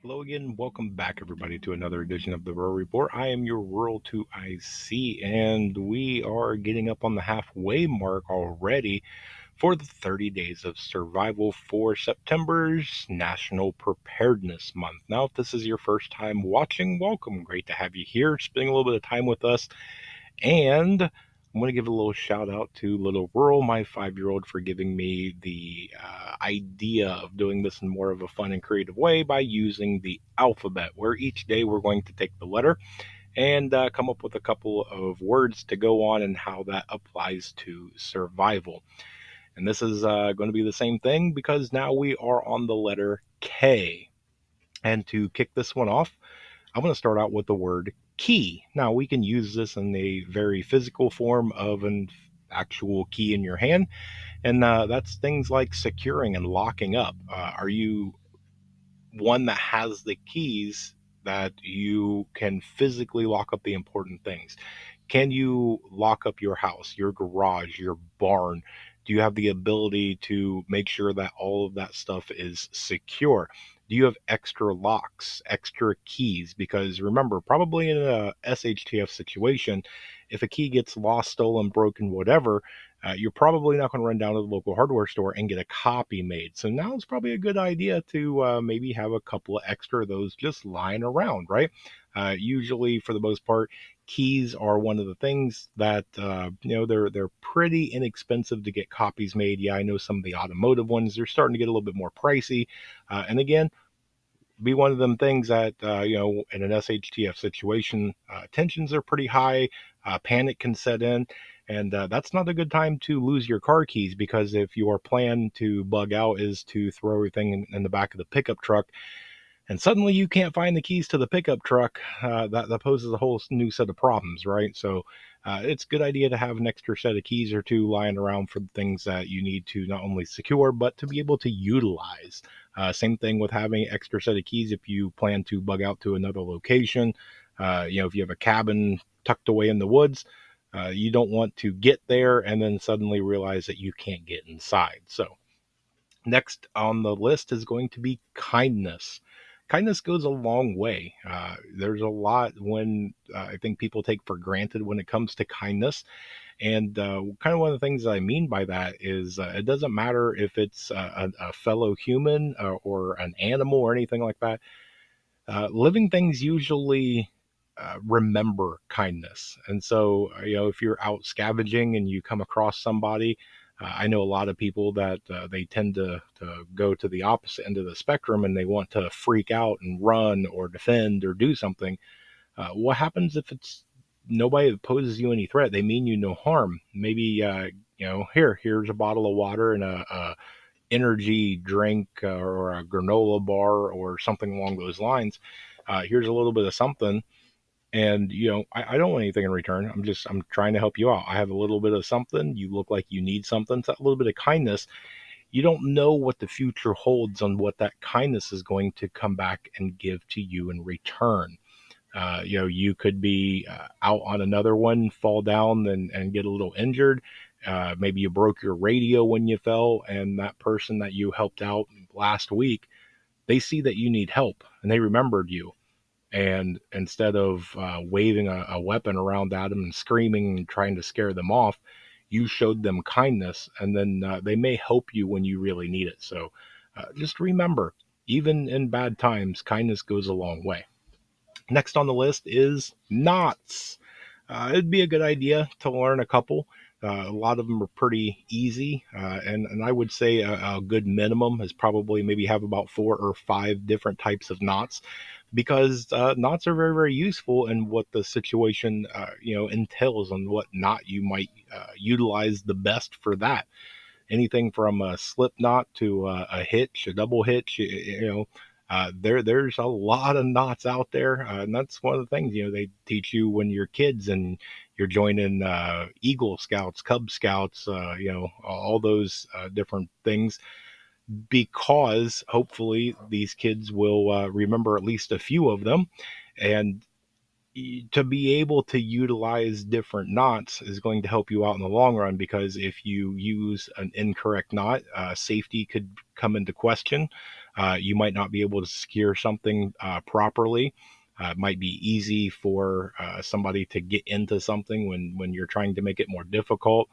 Hello again. Welcome back, everybody, to another edition of the Rural Report. I am your Rural 2IC, and we are getting up on the halfway mark already for the 30 days of survival for September's National Preparedness Month. Now, if this is your first time watching, welcome. Great to have you here, spending a little bit of time with us. And I'm going to give a little shout out to little Rural, my 5-year old, for giving me the idea of doing this in more of a fun and creative way by using the alphabet, where each day we're going to take the letter and come up with a couple of words to go on and how that applies to survival. And this is going to be the same thing because now we are on the letter K. And to kick this one off, I'm going to start out with the word key. Now, we can use this in a very physical form of an actual key in your hand, and that's things like securing and locking up. Are you one that has the keys that you can physically lock up the important things? Can you lock up your house, your garage, your barn? Do you have the ability to make sure that all of that stuff is secure? Do you have extra locks, extra keys? Because remember, probably in a SHTF situation, if a key gets lost, stolen, broken, whatever, you're probably not going to run down to the local hardware store and get a copy made. So now it's probably a good idea to maybe have a couple of extra of those just lying around, right? Usually, for the most part, keys are one of the things that they're pretty inexpensive to get copies made. Yeah, I know some of the automotive ones, they're starting to get a little bit more pricey. And again, be one of them things that in an SHTF situation, tensions are pretty high, panic can set in, and that's not a good time to lose your car keys, because if your plan to bug out is to throw everything in the back of the pickup truck, and suddenly you can't find the keys to the pickup truck, that poses a whole new set of problems, right? So it's a good idea to have an extra set of keys or two lying around for the things that you need to not only secure, but to be able to utilize. Same thing with having an extra set of keys if you plan to bug out to another location. If you have a cabin tucked away in the woods, you don't want to get there and then suddenly realize that you can't get inside. So next on the list is going to be kindness. Kindness goes a long way. There's a lot when I think people take for granted when it comes to kindness. And kind of one of the things that I mean by that is it doesn't matter if it's a fellow human or an animal or anything like that. Living things usually remember kindness. And so, if you're out scavenging and you come across somebody, I know a lot of people that they tend to go to the opposite end of the spectrum and they want to freak out and run or defend or do something. What happens if it's nobody that poses you any threat? They mean you no harm. Maybe, here's a bottle of water and a energy drink or a granola bar or something along those lines. Here's a little bit of something, and I don't want anything in return. I'm trying to help you out. I have a little bit of something. You look like you need something. So a little bit of kindness. You don't know what the future holds on what that kindness is going to come back and give to you in return. You could be out on another one, fall down and get a little injured. Maybe you broke your radio when you fell, and that person that you helped out last week, they see that you need help and they remembered you. And instead of waving a weapon around at them and screaming and trying to scare them off, you showed them kindness, and then they may help you when you really need it. So just remember, even in bad times, kindness goes a long way. Next on the list is knots. It'd be a good idea to learn a couple. A lot of them are pretty easy, and I would say a good minimum is probably maybe have about 4 or 5 different types of knots, because knots are very, very useful in what the situation entails, and what knot you might utilize the best for that. Anything from a slip knot to a hitch, a double hitch, there's a lot of knots out there, and that's one of the things they teach you when you're kids and you're joining Eagle Scouts, Cub Scouts, all those different things, because hopefully these kids will remember at least a few of them. And to be able to utilize different knots is going to help you out in the long run, because if you use an incorrect knot, safety could come into question. You might not be able to secure something properly. It might be easy for somebody to get into something when you're trying to make it more difficult.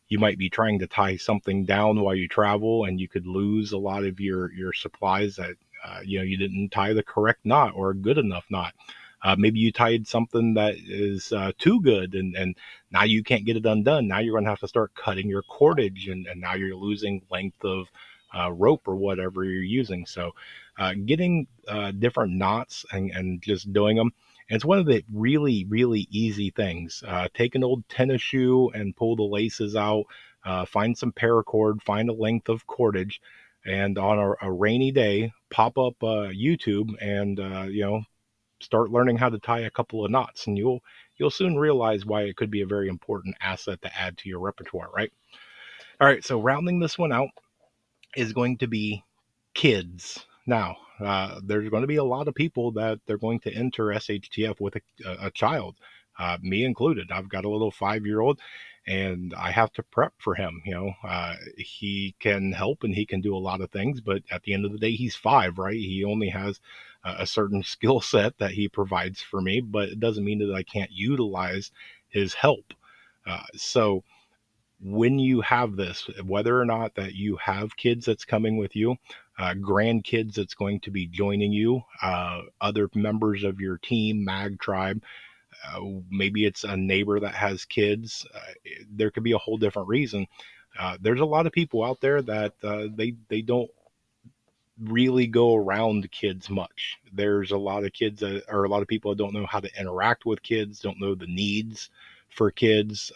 You might be trying to tie something down while you travel, and you could lose a lot of your supplies that you didn't tie the correct knot or a good enough knot. Maybe you tied something that is too good, and now you can't get it undone. Now you're going to have to start cutting your cordage, and now you're losing length of rope or whatever you're using. So, getting different knots and just doing them. And it's one of the really, really easy things. Take an old tennis shoe and pull the laces out, find some paracord, find a length of cordage, and on a rainy day, pop up YouTube and, start learning how to tie a couple of knots, and you'll soon realize why it could be a very important asset to add to your repertoire, right? All right, so rounding this one out is going to be kids. Now, there's going to be a lot of people that they're going to enter SHTF with a child, me included. I've got a little 5-year-old, and I have to prep for him. He can help and he can do a lot of things, but at the end of the day, he's 5, right? He only has a certain skill set that he provides for me, but it doesn't mean that I can't utilize his help. So when you have this, whether or not that you have kids that's coming with you, grandkids that's going to be joining you, other members of your team, mag tribe, maybe it's a neighbor that has kids, there could be a whole different reason. There's a lot of people out there that they don't really go around kids much. There's a lot of kids that, or a lot of people that don't know how to interact with kids, don't know the needs for kids.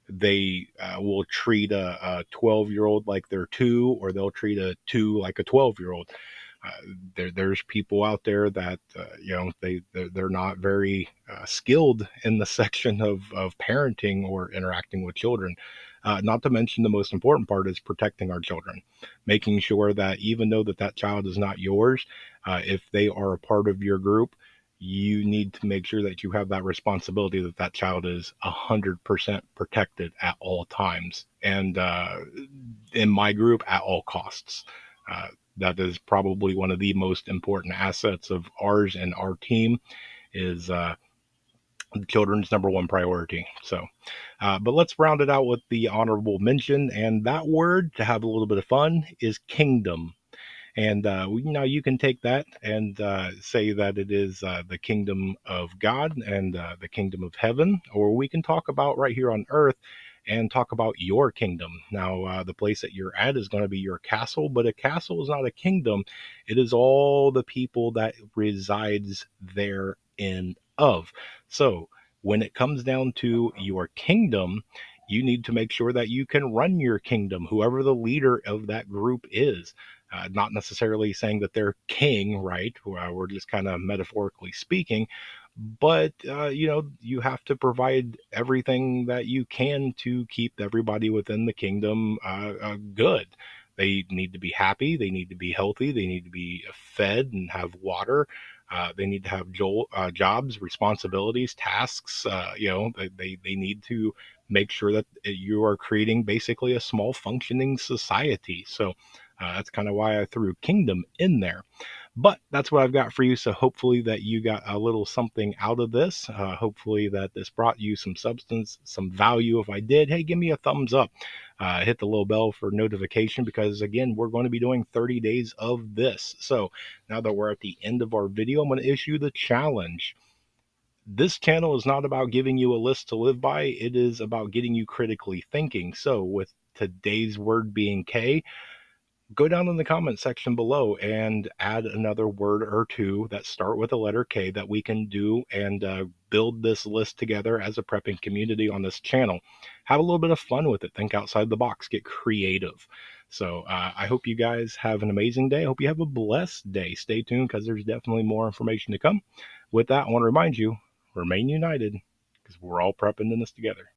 They will treat a 12-year-old like they're 2, or they'll treat a 2 like a 12-year-old. There's people out there that they're not very skilled in the section of parenting or interacting with children. Not to mention the most important part is protecting our children, making sure that even though that child is not yours, if they are a part of your group, you need to make sure that you have that responsibility that child is 100% protected at all times, and in my group at all costs. That is probably one of the most important assets of ours and our team is the children's number one priority. So, but let's round it out with the honorable mention, and that word, to have a little bit of fun, is kingdom. And you can take that and say that it is the kingdom of God and the kingdom of heaven, or we can talk about right here on earth and talk about your kingdom. Now, the place that you're at is going to be your castle, but a castle is not a kingdom. It is all the people that resides therein of. So when it comes down to your kingdom, you need to make sure that you can run your kingdom, whoever the leader of that group is. Not necessarily saying that they're king, right? We're just kind of metaphorically speaking, but you have to provide everything that you can to keep everybody within the kingdom good. They need to be happy. They need to be healthy. They need to be fed and have water. They need to have jobs, responsibilities, tasks. They need to make sure that you are creating basically a small functioning society. So that's kind of why I threw kingdom in there. But that's what I've got for you. So hopefully that you got a little something out of this. Hopefully that this brought you some substance, some value. If I did, hey, give me a thumbs up. Hit the little bell for notification, because again, we're going to be doing 30 days of this. So now that we're at the end of our video, I'm going to issue the challenge. This channel is not about giving you a list to live by. It is about getting you critically thinking. So with today's word being K, go down in the comment section below and add another word or two that start with the letter K that we can do and build this list together as a prepping community on this channel. Have a little bit of fun with it. Think outside the box. Get creative. So I hope you guys have an amazing day. I hope you have a blessed day. Stay tuned, because there's definitely more information to come. With that, I want to remain united, because we're all prepping in this together.